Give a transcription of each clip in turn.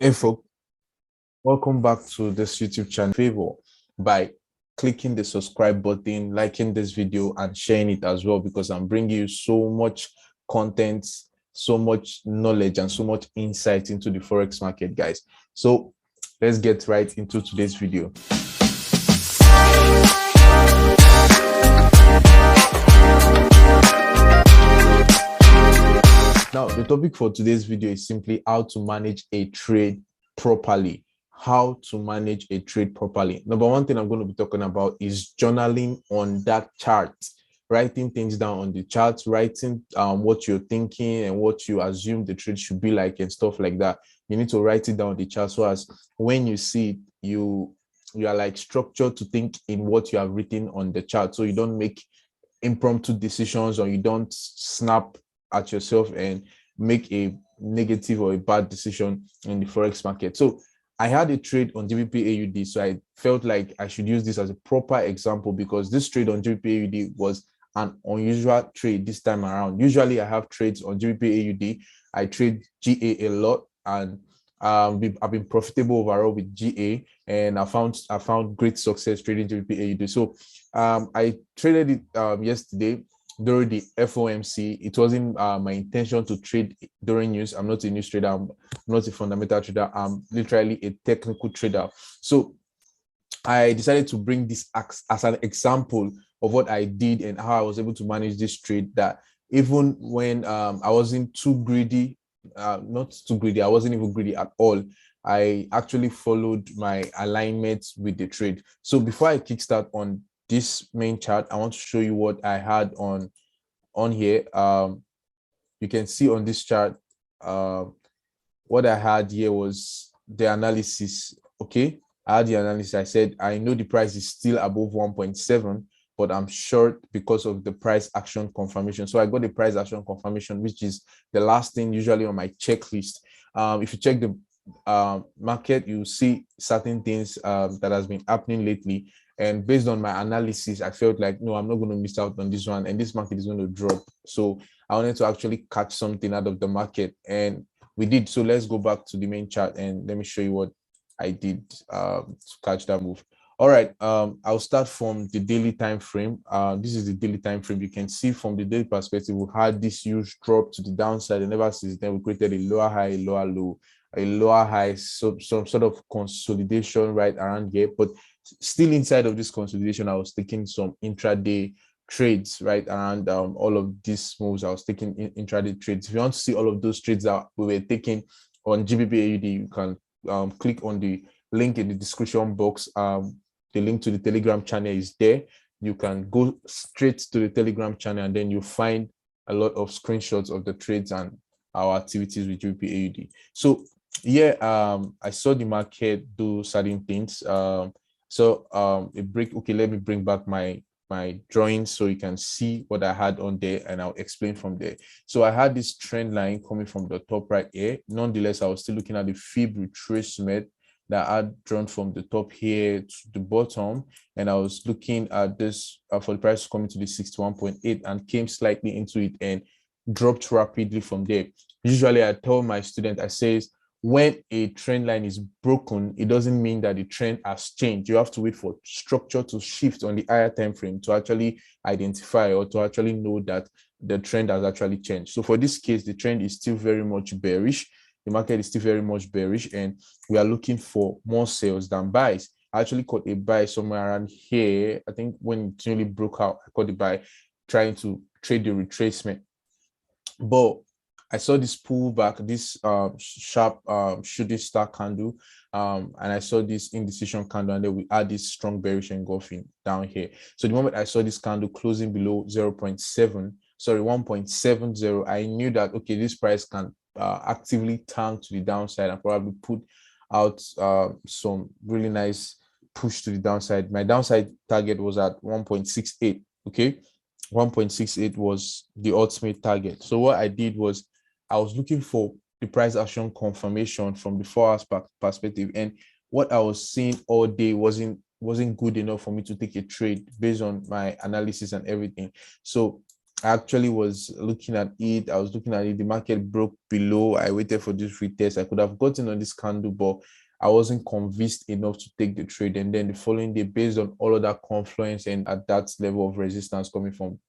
Hey folks, welcome back to this YouTube channel. Favor by clicking the subscribe button, liking this video, and sharing it as well because I'm bringing you so much content, so much knowledge, and so much insight into the forex market, guys. So let's get right into today's video. Now, the topic for today's video is simply how to manage a trade properly. How to manage a trade properly. Number one thing I'm going to be talking about is journaling on that chart, writing things down on the chart, writing what you're thinking and what you assume the trade should be like and stuff like that. You need to write it down on the chart so as when you see it, you are like structured to think in what you have written on the chart, so you don't make impromptu decisions or you don't snap at yourself and make a negative or a bad decision in the forex market. So I had a trade on GBP AUD, so I felt like I should use this as a proper example because this trade on GBP AUD was an unusual trade this time around. Usually I have trades on GBP AUD. I trade GA a lot, and I've been profitable overall with GA, and I found great success trading GBP AUD. So I traded it yesterday during the FOMC. It wasn't my intention to trade during news. I'm not a news trader. I'm not a fundamental trader. I'm literally a technical trader. So I decided to bring this as an example of what I did and how I was able to manage this trade, that even when I wasn't too greedy, not too greedy, I wasn't even greedy at all. I actually followed my alignment with the trade. So before I kickstart on this main chart, I want to show you what I had on here. You can see on this chart, what I had here was the analysis. Okay, I had the analysis. I said I know the price is still above 1.7, but I'm short because of the price action confirmation. So I got the price action confirmation, which is the last thing usually on my checklist. If you check the market, you see certain things that has been happening lately, and based on my analysis, I felt like, no, I'm not going to miss out on this one, and this market is going to drop. So I wanted to actually catch something out of the market, and we did. So let's go back to the main chart and let me show you what I did to catch that move. All right, I'll start from the daily time frame. This is the daily time frame. You can see from the daily perspective, we had this huge drop to the downside, and ever since then we created a lower high, lower low, a lower high, so some sort of consolidation right around here. But still inside of this consolidation, I was taking some intraday trades right around all of these moves. I was taking intraday trades. If you want to see all of those trades that we were taking on GBP AUD, you can click on the link in the description box. The link to the Telegram channel is there. You can go straight to the Telegram channel, and then you find a lot of screenshots of the trades and our activities with GBP AUD. So yeah, I saw the market do certain things. A break. Okay, let me bring back my drawings so you can see what I had on there, and I'll explain from there. So I had this trend line coming from the top right here. Nonetheless, I was still looking at the fib retracement that I had drawn from the top here to the bottom, and I was looking at this for the price coming to the 61.8 and came slightly into it and dropped rapidly from there. Usually I tell my student, I says, when a trend line is broken, it doesn't mean that the trend has changed. You have to wait for structure to shift on the higher time frame to actually identify or to actually know that the trend has actually changed. So for this case, the trend is still very much bearish. The market is still very much bearish, and we are looking for more sales than buys. I actually caught a buy somewhere around here. I think when it nearly broke out, I caught a buy trying to trade the retracement. But I saw this pullback, this sharp shooting star candle, and I saw this indecision candle, and then we had this strong bearish engulfing down here. So the moment I saw this candle closing below 1.70, I knew that, okay, this price can actively tank to the downside and probably put out some really nice push to the downside. My downside target was at 1.68. Okay, 1.68 was the ultimate target. So what I did was I was looking for the price action confirmation from the 4 hours perspective, and what I was seeing all day wasn't good enough for me to take a trade based on my analysis and everything. So I actually was looking at it. I was looking at it. The market broke below. I waited for this retest. I could have gotten on this candle, but I wasn't convinced enough to take the trade. And then the following day, based on all of that confluence and at that level of resistance coming from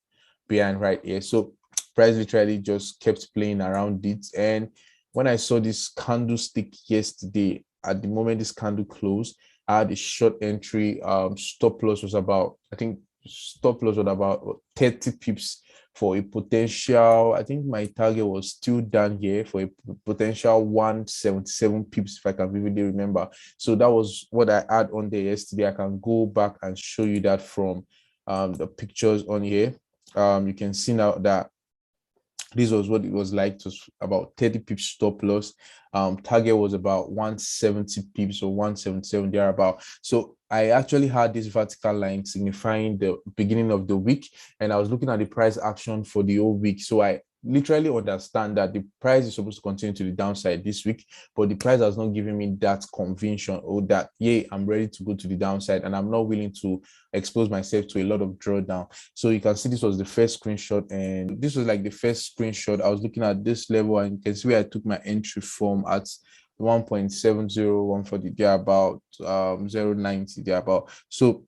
behind right here, so price literally just kept playing around it. And when I saw this candlestick yesterday, at the moment this candle closed, I had a short entry. Stop loss was about, I think stop loss was about 30 pips for a potential. I think my target was still down here for a potential 177 pips, if I can vividly remember. So that was what I had on there yesterday. I can go back and show you that from the pictures on here. You can see now that this was what it was like. It was about 30 pips stop loss. Target was about 170 pips or 177 thereabout. So I actually had this vertical line signifying the beginning of the week, and I was looking at the price action for the whole week. So I literally understand that the price is supposed to continue to the downside this week, but the price has not given me that conviction or that, yeah, I'm ready to go to the downside, and I'm not willing to expose myself to a lot of drawdown. So you can see this was the first screenshot, and this was like the first screenshot. I was looking at this level, and you can see where I took my entry from at 1.70, there about 0.90 there about. So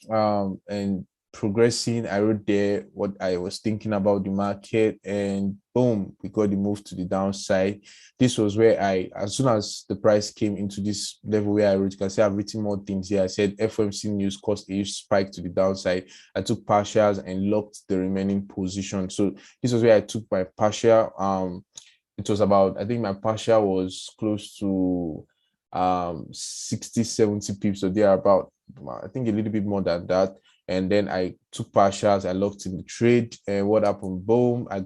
and progressing, I wrote there what I was thinking about the market, and boom, we got the move to the downside. This was where as soon as the price came into this level where I wrote, you can see I've written more things here. I said FOMC news caused a spike to the downside. I took partials and locked the remaining position. So this was where I took my partial. It was about, I think my partial was close to 60, 70 pips, so they're about, I think a little bit more than that. And then I took partials, I locked in the trade, and what happened? Boom, I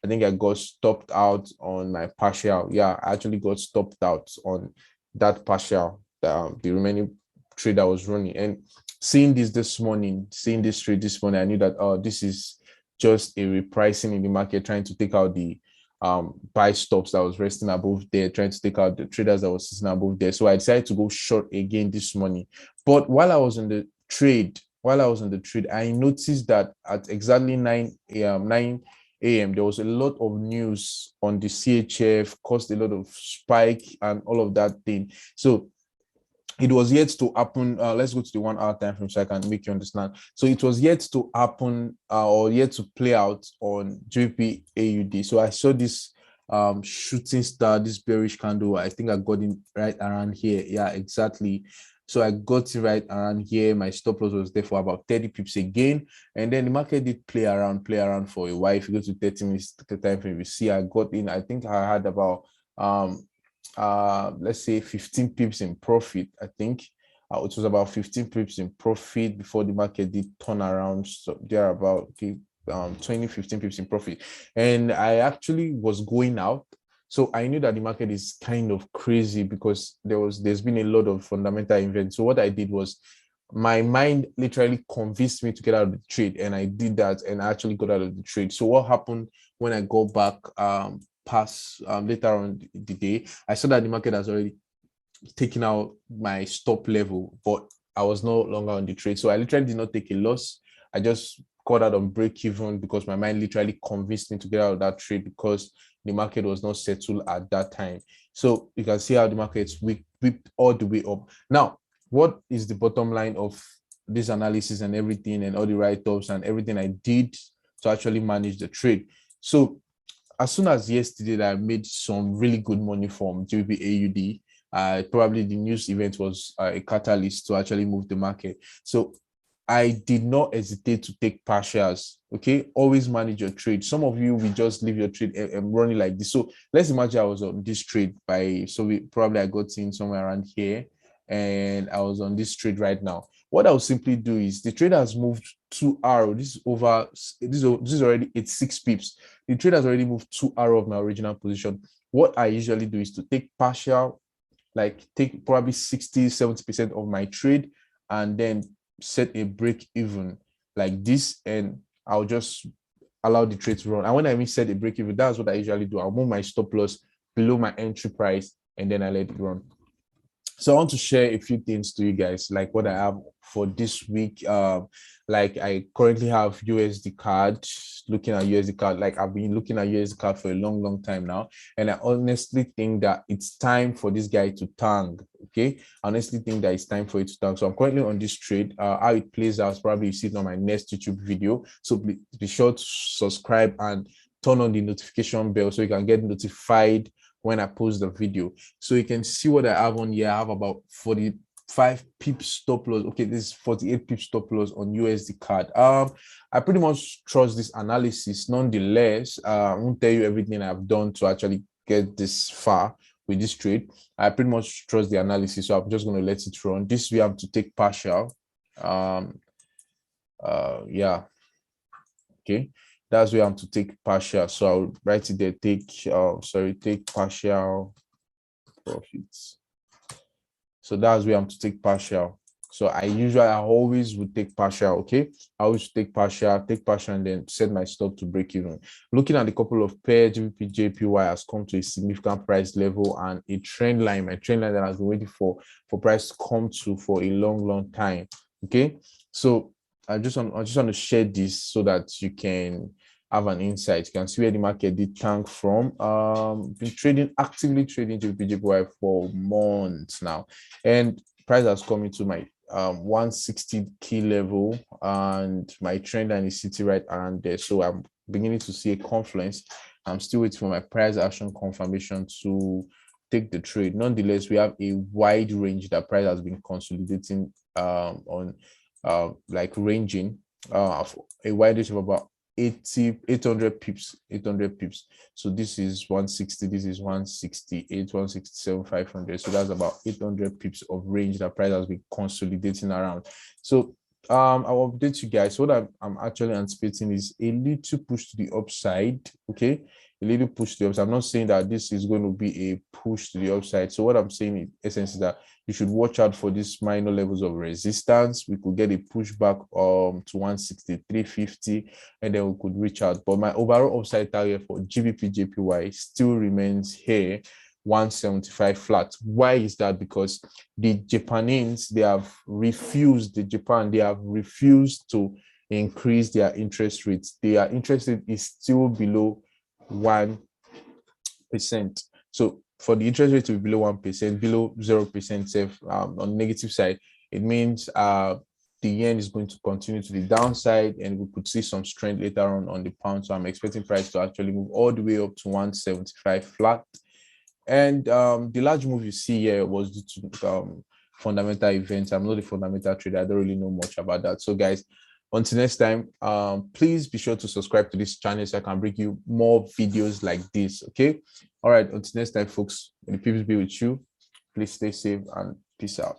think I got stopped out on my partial. Yeah, I actually got stopped out on that partial, the remaining trade I was running. And seeing this morning, seeing this trade this morning, I knew that, oh, this is just a repricing in the market, trying to take out the buy stops that was resting above there, trying to take out the traders that was sitting above there. So I decided to go short again this morning. But while I was in the trade, I noticed that at exactly 9 a.m., there was a lot of news on the CHF, caused a lot of spike and all of that thing. So it was yet to happen. Let's go to the 1 hour time frame so I can make you understand. So it was yet to happen or yet to play out on GBP AUD. So I saw this shooting star, this bearish candle. I think I got it right around here. Yeah, exactly. So I got it right around here. My stop loss was there for about 30 pips again. And then the market did play around for a while. If you go to 30 minutes time frame, you see I got in. I think I had about let's say 15 pips in profit. I think it was about 15 pips in profit before the market did turn around. So they're about 15 pips in profit, and I actually was going out. So I knew that the market is kind of crazy because there's been a lot of fundamental events. So what I did was, my mind literally convinced me to get out of the trade, and I did that, and I actually got out of the trade. So what happened when I go back past later on the day, I saw that the market has already taken out my stop level, but I was no longer on the trade. So I literally did not take a loss. I just got out on break even because my mind literally convinced me to get out of that trade because the market was not settled at that time. So you can see how the market's whipped all the way up. Now, what is the bottom line of this analysis and everything, and all the write-ups and everything I did to actually manage the trade? So as soon as yesterday, I made some really good money from GBP AUD. Probably the news event was a catalyst to actually move the market. So I did not hesitate to take partials. Okay, always manage your trade. Some of you will just leave your trade and running like this. So let's imagine I was on this trade I got in somewhere around here, and I was on this trade right now. What I'll simply do is, the trade has moved 2 arrow. This is already 86 pips. The trade has already moved 2 arrow of my original position. What I usually do is to take partial, like take probably 60-70% of my trade, and then set a break even like this, and I'll just allow the trade to run. And when I mean set a break even, that's what I usually do. I'll move my stop loss below my entry price, and then I let it run. So I want to share a few things to you guys, like what I have for this week. Like I currently have USD card, looking at USD card. Like I've been looking at USD card for a long time now, and I honestly think that it's time for this guy to tank. Okay, I honestly think that it's time for it to tank. So I'm currently on this trade. How it plays out, probably you see it on my next YouTube video. So be sure to subscribe and turn on the notification bell so you can get notified when I post the video. So you can see what I have on here. I have about 45 pips stop loss. Okay, this is 48 pips stop loss on USD card. I pretty much trust this analysis. Nonetheless, I won't tell you everything I've done to actually get this far with this trade. I pretty much trust the analysis, so I'm just going to let it run. This we have to take partial. Yeah. Okay, that's where I'm to take partial. So I'll write it there. Take partial profits. So that's where I'm to take partial. So I always would take partial. Okay, I always take partial, and then set my stop to break even. Looking at a couple of pairs, GBP JPY has come to a significant price level and a trend line. My trend line that I've been waiting for price to come to for a long time. Okay, so I just want to share this so that you can have an insight. You can see where the market did tank from. Been actively trading JPY for months now, and price has come into my 160 key level, and my trend line is sitting right around there. So I'm beginning to see a confluence. I'm still waiting for my price action confirmation to take the trade. Nonetheless, we have a wide range that price has been consolidating on like ranging a wide range of about 800 pips. So this is 160, this is 168, 167, 500. So that's about 800 pips of range that price has been consolidating around. So I'll update you guys. So what I'm actually anticipating is a little push to the upside. Okay, a little push to the upside. I'm not saying that this is going to be a push to the upside. So what I'm saying in essence is that you should watch out for these minor levels of resistance. We could get a pushback to 163.50, and then we could reach out. But my overall upside target for GBP JPY still remains here, 175 flat. Why is that? Because the Japanese, they have refused to increase their interest rates. Their interest rate is still below 1%. So for the interest rate to be below 1%, below 0% safe, on the negative side, it means the yen is going to continue to the downside, and we could see some strength later on the pound. So I'm expecting price to actually move all the way up to 175 flat. And the large move you see here was due to fundamental events. I'm not a fundamental trader. I don't really know much about that. So guys, until next time, please be sure to subscribe to this channel so I can bring you more videos like this. Okay, all right, until next time, folks, may the peace be with you. Please stay safe and peace out.